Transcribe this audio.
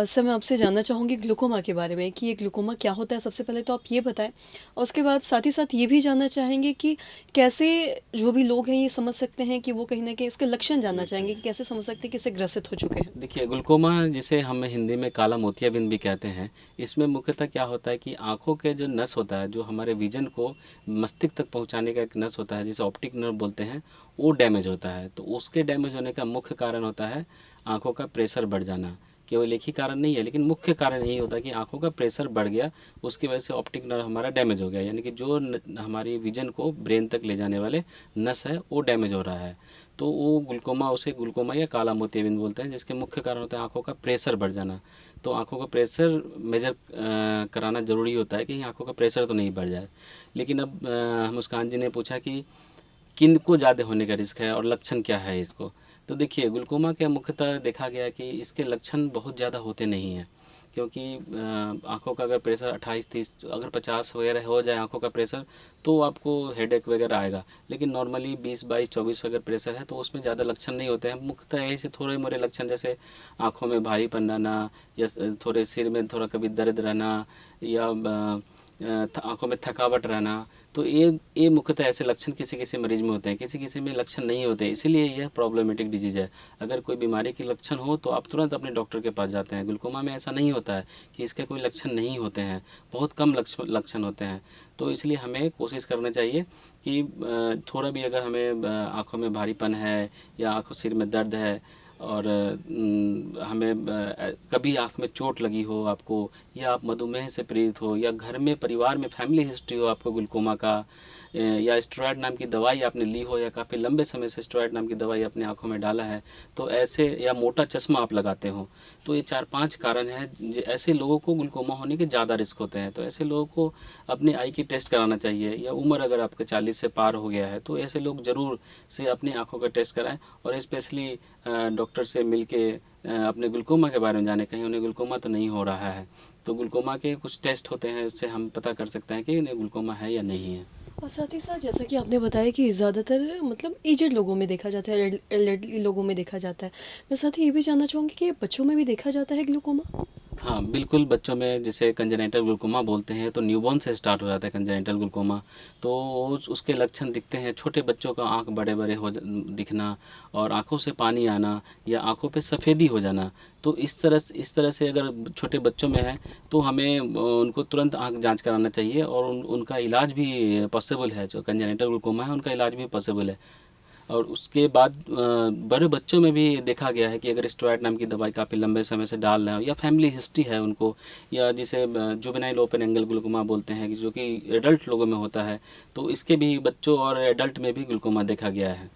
Sir मैं आपसे जानना चाहूँगी ग्लूकोमा के बारे में कि ये ग्लूकोमा क्या होता है? सबसे पहले तो आप ये बताएँ और उसके बाद साथ ही साथ ये भी जानना चाहेंगे कि कैसे जो भी लोग हैं ये समझ सकते हैं कि वो कहीं न कहीं इसके लक्षण जानना चाहेंगे कि कैसे समझ सकते हैं कि इससे ग्रसित हो चुके हैं? देखिए, ग्लूकोमा जिसे हम हिंदी में काला मोतियाबिंद भी कहते हैं, इसमें मुख्यतः क्या होता है कि आँखों के जो नस होता है, जो हमारे विज़न को मस्तिष्क तक पहुँचाने का एक नस होता है, जिसे ऑप्टिक नर्व बोलते हैं, वो डैमेज होता है। तो उसके डैमेज होने का मुख्य कारण होता है आँखों का प्रेशर बढ़ जाना। केवल एक ही कारण नहीं है, लेकिन मुख्य कारण यही होता है कि आँखों का प्रेशर बढ़ गया, उसकी वजह से ऑप्टिक नर्व हमारा डैमेज हो गया। यानी कि जो हमारी विज़न को ब्रेन तक ले जाने वाले नस है, वो डैमेज हो रहा है। तो वो ग्लूकोमा, उसे ग्लूकोमा या काला मोतियाबिंद बोलते हैं, जिसके मुख्य कारण होता है आँखों का प्रेशर बढ़ जाना। तो आँखों का प्रेशर मेजर कराना ज़रूरी होता है कि आँखों का प्रेशर तो नहीं बढ़ जाए। लेकिन अब मुस्कान जी ने पूछा कि किन को ज़्यादा होने का रिस्क है और लक्षण क्या है इसको। तो देखिए, ग्लूकोमा के मुख्यतः देखा गया कि इसके लक्षण बहुत ज़्यादा होते नहीं हैं, क्योंकि आँखों का अगर प्रेशर 28-30, अगर 50 वगैरह हो जाए आँखों का प्रेशर, तो आपको हेडेक वगैरह आएगा। लेकिन नॉर्मली 20-22-24 अगर प्रेशर है तो उसमें ज़्यादा लक्षण नहीं होते हैं। मुख्यतः यही से थोड़े मोरे लक्षण, जैसे आँखों में भारीपन रहना, या थोड़े सिर में थोड़ा कभी दर्द रहना, या आँखों में थकावट रहना। तो ये मुख्यतः ऐसे लक्षण किसी किसी मरीज में होते हैं, किसी किसी में लक्षण नहीं होते, इसीलिए यह प्रॉब्लमेटिक डिजीज़ है। अगर कोई बीमारी के लक्षण हो तो आप तुरंत अपने डॉक्टर के पास जाते हैं। ग्लूकोमा में ऐसा नहीं होता है कि इसके कोई लक्षण नहीं होते हैं, बहुत कम लक्षण होते हैं। तो इसलिए हमें कोशिश करना चाहिए कि थोड़ा भी अगर हमें आँखों में भारीपन है या आँखों सिर में दर्द है, और हमें कभी आँख में चोट लगी हो आपको, या आप मधुमेह से पीड़ित हो, या घर में परिवार में फैमिली हिस्ट्री हो आपको ग्लूकोमा का, या स्टेरॉयड नाम की दवाई आपने ली हो, या काफ़ी लंबे समय से स्टेरॉयड नाम की दवाई अपने आँखों में डाला है, तो ऐसे, या मोटा चश्मा आप लगाते हो, तो ये 4-5 कारण हैं। ऐसे लोगों को ग्लूकोमा होने के ज़्यादा रिस्क होते हैं। तो ऐसे लोगों को अपने आई की टेस्ट कराना चाहिए, या उम्र अगर आपका 40 से पार हो गया है तो ऐसे लोग ज़रूर से अपनी आँखों का टेस्ट कराएं, और स्पेशली डॉक्टर से मिल के अपने ग्लूकोमा के बारे में जाने, कहीं उन्हें ग्लूकोमा तो नहीं हो रहा है। तो ग्लूकोमा के कुछ टेस्ट होते हैं, उससे हम पता कर सकते हैं कि इन्हें ग्लूकोमा है या नहीं है। और साथ ही साथ जैसा कि आपने बताया कि ज़्यादातर मतलब एजेड लोगों में देखा जाता है, एल्डरली लोगों में देखा जाता है। मैं साथ ही ये भी जानना चाहूँगी कि बच्चों में भी देखा जाता है ग्लूकोमा? हाँ, बिल्कुल, बच्चों में जिसे कंजेनिटल ग्लूकोमा बोलते हैं, तो न्यूबॉर्न से स्टार्ट हो जाता है कंजेनिटल ग्लूकोमा। तो उसके लक्षण दिखते हैं, छोटे बच्चों का आँख बड़े-बड़े दिखना, और आँखों से पानी आना, या आँखों पे सफ़ेदी हो जाना। तो इस तरह से अगर छोटे बच्चों में है तो हमें उनको तुरंत आँख जाँच कराना चाहिए, और उनका इलाज भी पॉसिबल है। जो कंजेनिटल ग्लूकोमा है उनका इलाज भी पॉसिबल है। और उसके बाद बड़े बच्चों में भी देखा गया है कि अगर स्टेरॉयड नाम की दवाई काफ़ी लंबे समय से डाल रहे हो, या फैमिली हिस्ट्री है उनको, या जिसे जुवेनाइल ओपन एंगल ग्लूकोमा बोलते हैं, जो कि एडल्ट लोगों में होता है, तो इसके भी बच्चों और एडल्ट में भी ग्लूकोमा देखा गया है।